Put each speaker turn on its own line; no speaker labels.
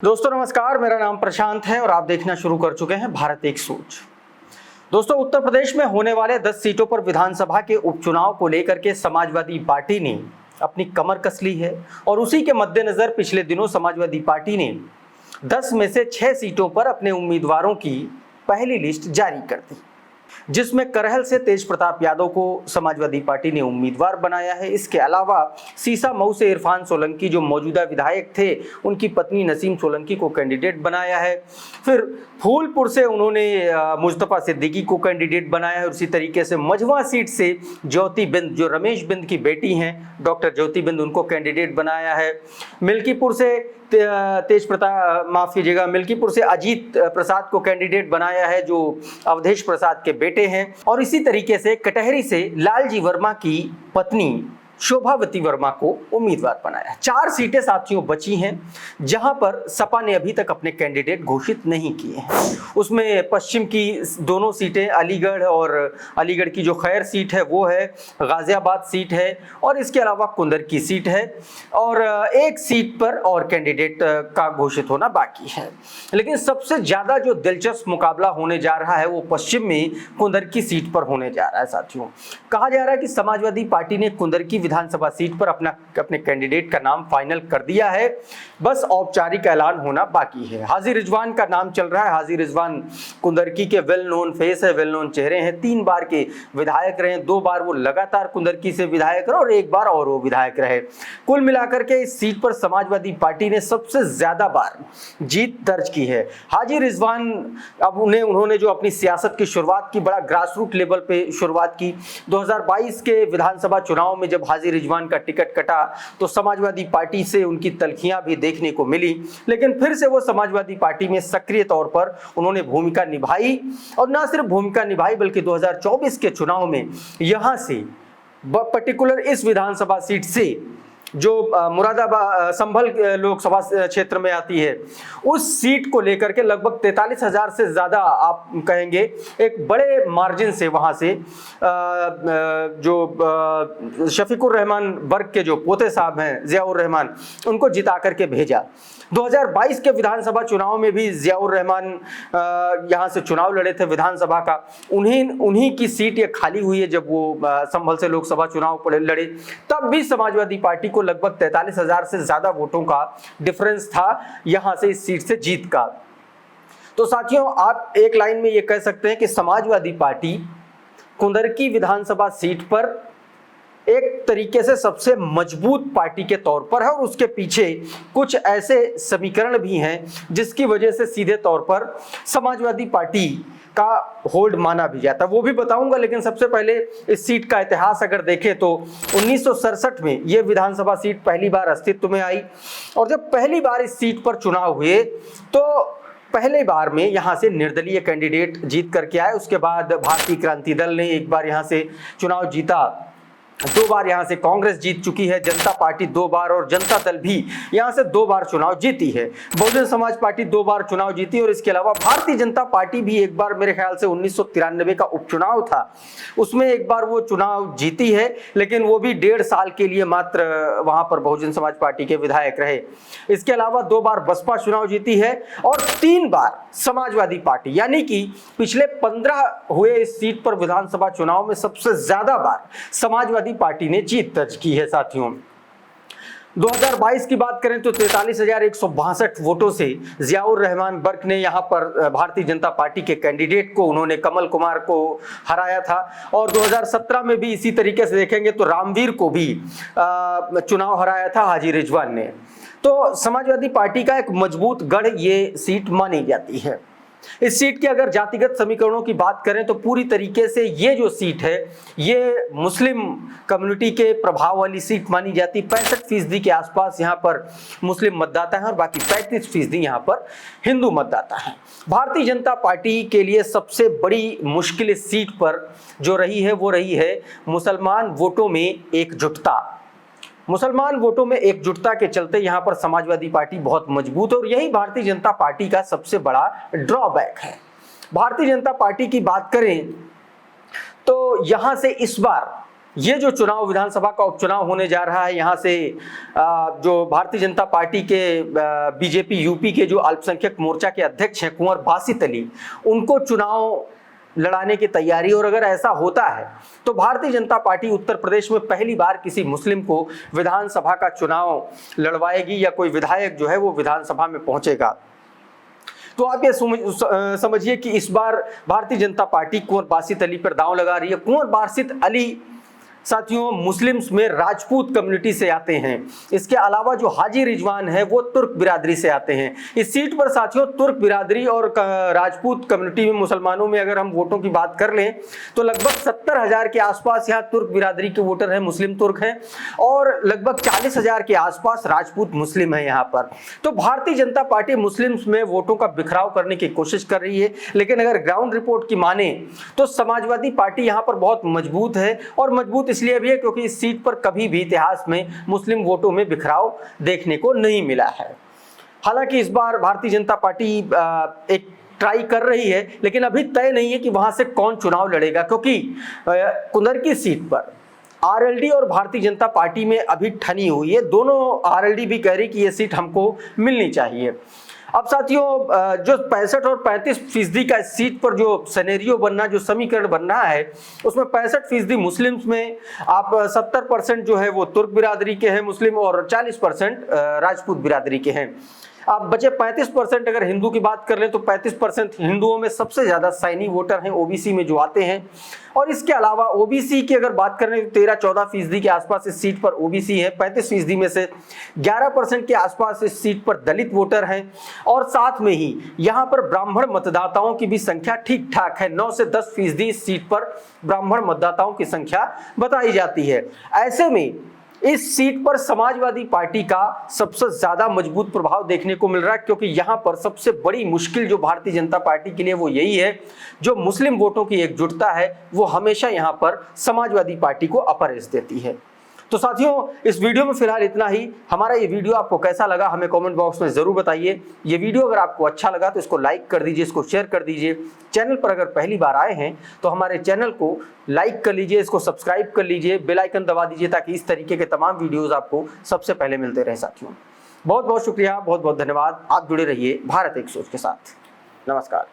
दोस्तों नमस्कार, मेरा नाम प्रशांत है और आप देखना शुरू कर चुके हैं भारत एक सोच। दोस्तों, उत्तर प्रदेश में होने वाले 10 सीटों पर विधानसभा के उपचुनाव को लेकर के समाजवादी पार्टी ने अपनी कमर कस ली है और उसी के मद्देनजर पिछले दिनों समाजवादी पार्टी ने 10 में से 6 सीटों पर अपने उम्मीदवारों की पहली लिस्ट जारी कर दी, जिसमें करहल से तेज प्रताप यादव को समाजवादी पार्टी ने उम्मीदवार बनाया है। इसके अलावा सीसामऊ से इरफान सोलंकी, जो मौजूदा विधायक थे, उनकी पत्नी नसीम सोलंकी को कैंडिडेट बनाया है। फिर फूलपुर से उन्होंने मुस्तफा सिद्दीकी को कैंडिडेट बनाया है। उसी तरीके से मझवा सीट से ज्योति बिंद, जो रमेश बिंद की बेटी हैं, डॉक्टर ज्योति बिंद, उनको कैंडिडेट बनाया है। मिल्कीपुर से मिल्कीपुर से अजीत प्रसाद को कैंडिडेट बनाया है, जो अवधेश प्रसाद के बेटे हैं। और इसी तरीके से कटहरी से लालजी वर्मा की पत्नी शोभावती वर्मा को उम्मीदवार बनाया। 4 सीटें साथियों बची हैं, जहां पर सपा ने अभी तक अपने कैंडिडेट घोषित नहीं किए हैं। उसमें पश्चिम की दोनों सीटें, अलीगढ़ और अलीगढ़ की जो खैर सीट है वो है, गाजियाबाद सीट है और इसके अलावा कुंदर की सीट है और एक सीट पर और कैंडिडेट का घोषित होना बाकी है। लेकिन सबसे ज्यादा जो दिलचस्प मुकाबला होने जा रहा है वो पश्चिम में कुंदर की सीट पर होने जा रहा है। साथियों, कहा जा रहा है कि समाजवादी पार्टी ने कुंदर की विधानसभा सीट पर अपने कैंडिडेट का नाम फाइनल कर दिया है, बस औपचारिक ऐलान होना बाकी है। हाजी रिजवान का नाम चल रहा है। हाजी रिजवान कुंदरकी के वेल नोन फेस है, वेल नोन चेहरे हैं। 3 बार के विधायक रहे, 2 बार वो लगातार कुंदरकी से विधायक रहे और 1 बार और वो विधायक रहे। कुल मिलाकर के इस सीट पर समाजवादी पार्टी ने सबसे ज्यादा बार जीत दर्ज की है। हाजी रिजवान, अब उन्होंने जो अपनी सियासत की शुरुआत की, बड़ा ग्रासरूट लेवल पे शुरुआत की। 2022 के विधानसभा चुनाव में जब हाजी रिजवान का टिकट कटा तो समाजवादी पार्टी से उनकी तलखियां भी देखने को मिली, लेकिन फिर से वो समाजवादी पार्टी में सक्रिय तौर पर उन्होंने भूमिका निभाई और न सिर्फ भूमिका निभाई बल्कि 2024 के चुनाव में यहां से पर्टिकुलर इस विधानसभा सीट से जो मुरादाबाद संभल लोकसभा क्षेत्र में आती है, उस सीट को लेकर के लगभग 43,000 से ज्यादा, आप कहेंगे एक बड़े मार्जिन से वहां से जो शफीकुर रहमान वर्ग के जो पोते साहब हैं जियाउर रहमान, उनको जिता करके भेजा। 2022 के विधानसभा चुनाव में भी जियाउर रहमान यहां से चुनाव लड़े थे विधानसभा का। उन्हीं की सीट ये खाली हुई है जब वो संभल से लोकसभा चुनाव लड़े, तब भी समाजवादी पार्टी को लगभग 43,000 से ज्यादा वोटों का डिफरेंस था यहां से इस सीट से जीत का। तो साथियों, आप एक लाइन में ये कह सकते हैं कि समाजवादी पार्टी कुंदरकी विधानसभा सीट पर एक तरीके से सबसे मजबूत पार्टी के तौर पर है और उसके पीछे कुछ ऐसे समीकरण भी हैं जिसकी वजह से सीधे तौर पर समाजवादी पार्टी का होल्ड माना भी जाता है, वो भी बताऊंगा। लेकिन सबसे पहले इस सीट का इतिहास अगर देखें तो 1967 में ये विधानसभा सीट पहली बार अस्तित्व में आई और जब पहली बार इस सीट पर चुनाव हुए तो पहले बार में यहां से निर्दलीय कैंडिडेट जीत करके आए। उसके बाद भारतीय क्रांति दल ने एक बार यहां से चुनाव जीता, 2 बार यहां से कांग्रेस जीत चुकी है, जनता पार्टी 2 बार और जनता दल भी यहां से 2 बार चुनाव जीती है। बहुजन समाज पार्टी 2 बार चुनाव जीती और इसके अलावा भारतीय जनता पार्टी भी एक बार, मेरे ख्याल से 1993 का उपचुनाव था, उसमें एक बार वो चुनाव जीती है, लेकिन वो भी 1.5 साल के लिए मात्र वहां पर बहुजन समाज पार्टी के विधायक रहे। इसके अलावा 2 बार बसपा चुनाव जीती है और 3 बार समाजवादी पार्टी, यानी कि पिछले 15 हुए इस सीट पर विधानसभा चुनाव में सबसे ज्यादा बार समाजवादी पार्टी ने जीत दर्ज की है। साथियों, 2022 की बात करें तो 43,162 वोटों से जियाउर रहमान वर्ग ने यहां पर भारतीय जनता पार्टी के कैंडिडेट को, उन्होंने कमल कुमार को हराया था और 2017 में भी इसी तरीके से देखेंगे तो रामवीर को भी चुनाव हराया था हाजी रिजवान ने। तो समाजवादी पार्टी का एक मजबूत गढ़ ये सीट मानी जाती है। इस सीट के अगर जातिगत समीकरणों की बात करें तो पूरी तरीके से ये जो सीट है ये मुस्लिम कम्युनिटी के प्रभाव वाली सीट मानी जाती। 65% के आसपास यहाँ पर मुस्लिम मतदाता हैं और बाकी 35% यहाँ पर हिंदू मतदाता हैं। भारतीय जनता पार्टी के लिए सबसे बड़ी मुश्किल इस सीट पर जो रही है वो रही है मुसलमान वोटों में एकजुटता। मुसलमान वोटों में एकजुटता के चलते यहां पर समाजवादी पार्टी बहुत मजबूत है और यही भारतीय जनता पार्टी का सबसे बड़ा ड्रॉबैक है। भारतीय जनता पार्टी की बात करें तो यहां से इस बार ये जो चुनाव विधानसभा का उपचुनाव होने जा रहा है, यहाँ से जो भारतीय जनता पार्टी के बीजेपी यूपी के जो अल्पसंख्यक मोर्चा के अध्यक्ष हैं कुंवर बासित अली, उनको चुनाव लड़ाने की तैयारी, और अगर ऐसा होता है तो भारतीय जनता पार्टी उत्तर प्रदेश में पहली बार किसी मुस्लिम को विधानसभा का चुनाव लड़वाएगी या कोई विधायक जो है वो विधानसभा में पहुंचेगा। तो आप ये समझिए कि इस बार भारतीय जनता पार्टी कुंवर बासित अली पर दांव लगा रही है। कुंवर बासित अली साथियों मुस्लिम्स में राजपूत कम्युनिटी से आते हैं। इसके अलावा जो हाजी रिजवान है वो तुर्क बिरादरी से आते हैं। इस सीट पर साथियों तुर्क बिरादरी और राजपूत कम्युनिटी में मुसलमानों में अगर हम वोटों की बात कर लें तो लगभग 70,000 के आसपास यहाँ तुर्क बिरादरी के वोटर हैं, मुस्लिम तुर्क हैं, और लगभग 40,000 के आसपास राजपूत मुस्लिम हैं यहाँ पर। तो भारतीय जनता पार्टी मुस्लिम्स में वोटों का बिखराव करने की कोशिश कर रही है, लेकिन अगर ग्राउंड रिपोर्ट की माने तो समाजवादी पार्टी यहाँ पर बहुत मजबूत है, और मजबूत इसलिए भी है क्योंकि इस सीट पर कभी भी इतिहास में मुस्लिम वोटों में बिखराव देखने को नहीं मिला है। हालांकि इस बार भारतीय जनता पार्टी एक ट्राई कर रही है, लेकिन अभी तय नहीं है कि वहां से कौन चुनाव लड़ेगा, क्योंकि कुंदर की सीट पर आरएलडी और भारतीय जनता पार्टी में अभी ठनी हुई है। दोनों आरएलडी भी कह रही कि यह सीट हमको मिलनी चाहिए। अब साथियों जो 65 और 35% का सीट पर जो सिनेरियो बनना, जो समीकरण बन रहा है, उसमें 65% मुस्लिम्स में आप 70% जो है वो तुर्क बिरादरी के हैं मुस्लिम, और 40% राजपूत बिरादरी के हैं। आप बचे 35% अगर हिंदू की बात कर लें तो 35% हिंदुओं में सबसे ज्यादा सैनी वोटर हैं ओबीसी में जो आते हैं, और इसके अलावा ओबीसी की अगर बात करें तो 13-14% के आसपास इस सीट पर ओबीसी है। 35% में से 11% के आसपास इस सीट पर दलित वोटर हैं, और साथ में ही यहाँ पर ब्राह्मण मतदाताओं की भी संख्या ठीक ठाक है। 9 से 10% इस सीट पर ब्राह्मण मतदाताओं की संख्या बताई जाती है। ऐसे में इस सीट पर समाजवादी पार्टी का सबसे ज्यादा मजबूत प्रभाव देखने को मिल रहा है, क्योंकि यहां पर सबसे बड़ी मुश्किल जो भारतीय जनता पार्टी के लिए वो यही है, जो मुस्लिम वोटों की एकजुटता है वो हमेशा यहां पर समाजवादी पार्टी को अपर एज देती है। तो साथियों इस वीडियो में फिलहाल इतना ही। हमारा ये वीडियो आपको कैसा लगा हमें कमेंट बॉक्स में जरूर बताइए। ये वीडियो अगर आपको अच्छा लगा तो इसको लाइक कर दीजिए, इसको शेयर कर दीजिए। चैनल पर अगर पहली बार आए हैं तो हमारे चैनल को लाइक कर लीजिए, इसको सब्सक्राइब कर लीजिए, बेल आइकन दबा दीजिए, ताकि इस तरीके के तमाम वीडियोज आपको सबसे पहले मिलते रहे। साथियों बहुत बहुत शुक्रिया, बहुत बहुत धन्यवाद। आप जुड़े रहिए भारत एक सोच के साथ। नमस्कार।